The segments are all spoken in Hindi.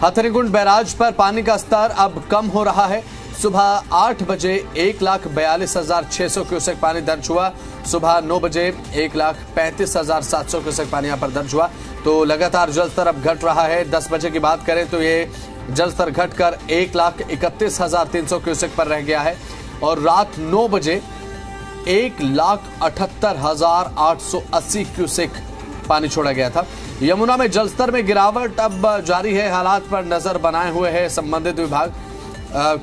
हथनीकुंड बैराज पर पानी का स्तर अब कम हो रहा है। सुबह 8 बजे 1,42,600 क्यूसेक पानी दर्ज हुआ। सुबह 9 बजे 1,35,700 क्यूसेक पानी यहाँ पर दर्ज हुआ। तो लगातार जलस्तर अब घट रहा है। 10 बजे की बात करें तो ये जलस्तर घटकर 1,31,300 क्यूसेक पर रह गया है और रात 9 बजे 1,78,880 क्यूसेक पानी छोड़ा गया था। यमुना में जलस्तर में गिरावट अब जारी है। हालात पर नजर बनाए हुए है संबंधित विभाग,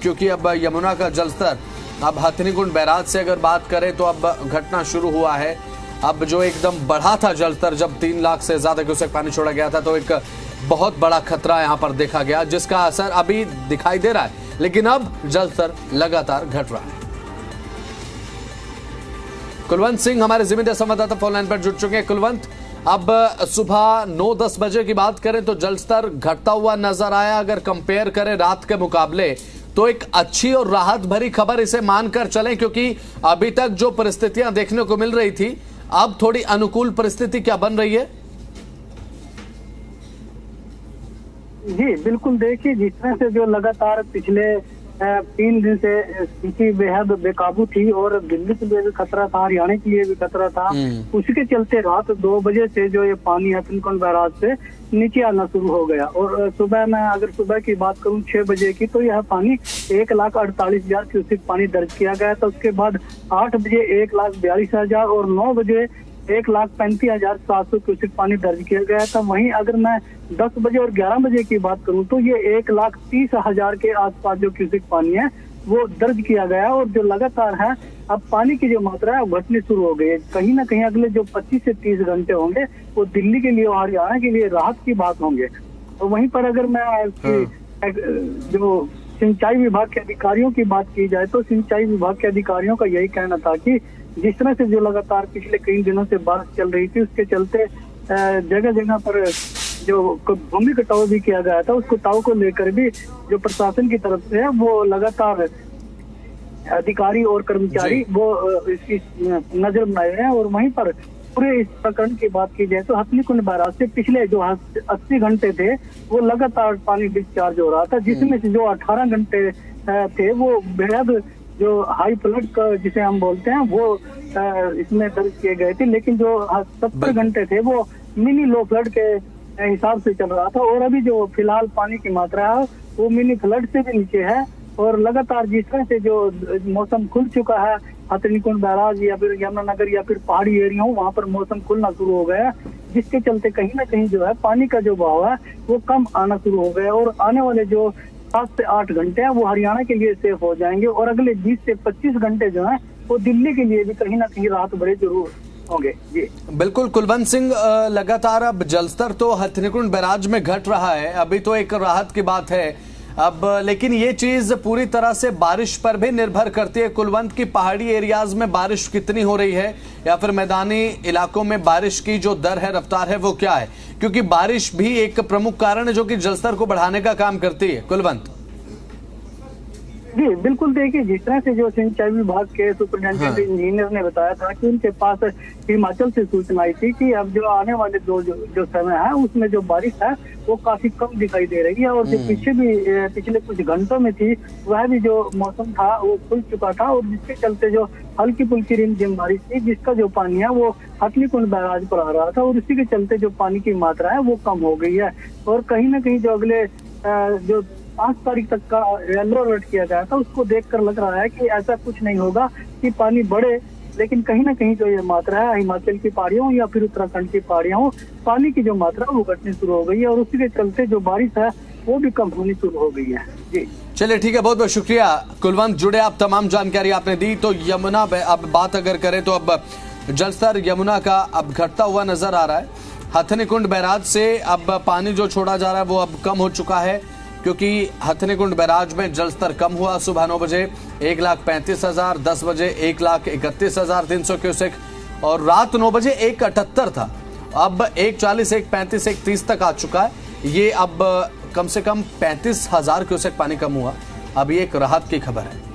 क्योंकि अब यमुना का जलस्तर अब हथनीकुंड बैराज से अगर बात करें तो अब घटना शुरू हुआ है। अब जो एकदम बढ़ा था जलस्तर, जब 3 लाख से ज्यादा क्यूसेक पानी छोड़ा गया था, तो एक बहुत बड़ा खतरा यहां पर देखा गया, जिसका असर अभी दिखाई दे रहा है। लेकिन अब जलस्तर लगातार घट रहा है। कुलवंत सिंह हमारे जिम्मेदार संवाददाता फोन लाइन पर जुड़ चुके हैं। कुलवंत, अब सुबह 9-10 बजे की बात करें तो जलस्तर घटता हुआ नजर आया। अगर कंपेयर करें रात के मुकाबले तो एक अच्छी और राहत भरी खबर इसे मानकर चलें, क्योंकि अभी तक जो परिस्थितियां देखने को मिल रही थी, अब थोड़ी अनुकूल परिस्थिति क्या बन रही है? जी बिल्कुल, देखिए जिस तरह से जो लगातार पिछले 3 दिन से स्थिति बेहद बेकाबू थी और दिल्ली के लिए भी खतरा था, हरियाणा के लिए भी खतरा था। उसी के चलते रात 2 बजे से जो ये पानी हथनीकुंड बैराज से नीचे आना शुरू हो गया और सुबह में अगर सुबह की बात करूं 6 बजे की, तो यह पानी 1,48,000 क्यूसेक पानी दर्ज किया गया था। उसके बाद 8 बजे 1,42,000 और 9 बजे 1,35,700 क्यूसेक पानी दर्ज किया गया था। वहीं अगर मैं 10 बजे और 11 बजे की बात करूं तो ये 1,30,000 के आसपास जो क्यूसेक पानी है वो दर्ज किया गया और जो लगातार है अब पानी की जो मात्रा है वो घटनी शुरू हो गई है। कहीं ना कहीं अगले जो 25 से 30 घंटे होंगे वो दिल्ली के लिए और हरियाणा के लिए राहत की बात होंगे। और वहीं पर अगर मैं जो सिंचाई विभाग के अधिकारियों की बात की जाए तो सिंचाई विभाग के अधिकारियों का यही कहना था कि जिस तरह से जो लगातार पिछले कई दिनों से बारिश चल रही थी, उसके चलते जगह जगह पर जो भूमि कटाव भी किया गया था, उस कटाव को लेकर भी जो प्रशासन की तरफ से है वो लगातार अधिकारी और कर्मचारी वो इसकी नजर बनाए हैं। और वहीं पर पूरे इस प्रकरण की बात की जाए तो हथनीकुंड बैराज से पिछले जो 80 घंटे थे वो लगातार पानी डिस्चार्ज हो रहा था, जिसमें से जो 18 घंटे थे वो बेहद जो हाई फ्लड जिसे हम बोलते हैं वो इसमें दर्ज किए गए थे। लेकिन जो 70 घंटे थे वो मिनी लो फ्लड के हिसाब से चल रहा था और अभी जो फिलहाल पानी की मात्रा है वो मिनी फ्लड से भी नीचे है। और लगातार जिस तरह से जो मौसम खुल चुका है हथनीकुंड बैराज या फिर यमुनानगर या फिर पहाड़ी एरिया वहां पर मौसम खुलना शुरू हो गया, जिसके चलते कहीं ना कहीं जो है पानी का जो बहाव है वो कम आना शुरू हो गया और आने वाले जो 7 से 8 घंटे हैं वो हरियाणा के लिए सेफ हो जाएंगे और अगले 20 से 25 घंटे जो है वो दिल्ली के लिए भी कहीं ना कहीं राहत बड़े जरूर होंगे। जी बिल्कुल कुलवंत सिंह, लगातार अब जलस्तर तो हथनीकुंड बैराज में घट रहा है, अभी तो एक राहत की बात है अब, लेकिन ये चीज पूरी तरह से बारिश पर भी निर्भर करती है। कुलवंत की पहाड़ी एरियाज में बारिश कितनी हो रही है या फिर मैदानी इलाकों में बारिश की जो दर है, रफ्तार है, वो क्या है? क्योंकि बारिश भी एक प्रमुख कारण है जो कि जलस्तर को बढ़ाने का काम करती है। कुलवंत जी बिल्कुल, देखिए जिस तरह से जो सिंचाई विभाग के सुपरिटेंडेंट इंजीनियर ने बताया था कि उनके पास हिमाचल से सूचना आई थी कि अब जो आने वाले जो समय है उसमें जो बारिश है वो काफी कम दिखाई दे रही है और जो पिछले कुछ घंटों में थी वह भी जो मौसम था वो खुल चुका था और जिसके चलते जो हल्की फुल्की रिमझिम बारिश थी जिसका जो पानी है वो हथनीकुंड बैराज पर आ रहा था और इसी के चलते जो पानी की मात्रा है वो कम हो गई है। और कहीं ना कहीं जो अगले जो 5 तारीख तक का येलो अलर्ट किया गया था उसको देखकर लग रहा है कि ऐसा कुछ नहीं होगा कि पानी बढ़े, लेकिन कहीं ना कहीं जो ये मात्रा है हिमाचल की पहाड़ियों या फिर उत्तराखंड की पहाड़ियों पानी की जो मात्रा वो घटनी शुरू हो गई है और उसी के चलते जो बारिश है वो भी कम होनी शुरू हो गई है। जी चलिए ठीक है, बहुत बहुत शुक्रिया कुलवंत, जुड़े आप, तमाम जानकारी आपने दी। तो यमुना अब बात अगर करें तो अब जलस्तर यमुना का अब घटता हुआ नजर आ रहा है। हथनीकुंड बैराज से अब पानी जो छोड़ा जा रहा है वो अब कम हो चुका है, क्योंकि हथनीकुंड बैराज में जलस्तर कम हुआ। सुबह 9 बजे 1,35,000, 10 बजे 1,31,300 क्यूसेक और रात 9 बजे 1,78 था। अब 1,40, 1,35, 1,30 तक आ चुका है। ये अब कम से कम 35,000 क्यूसेक पानी कम हुआ। अब ये एक राहत की खबर है।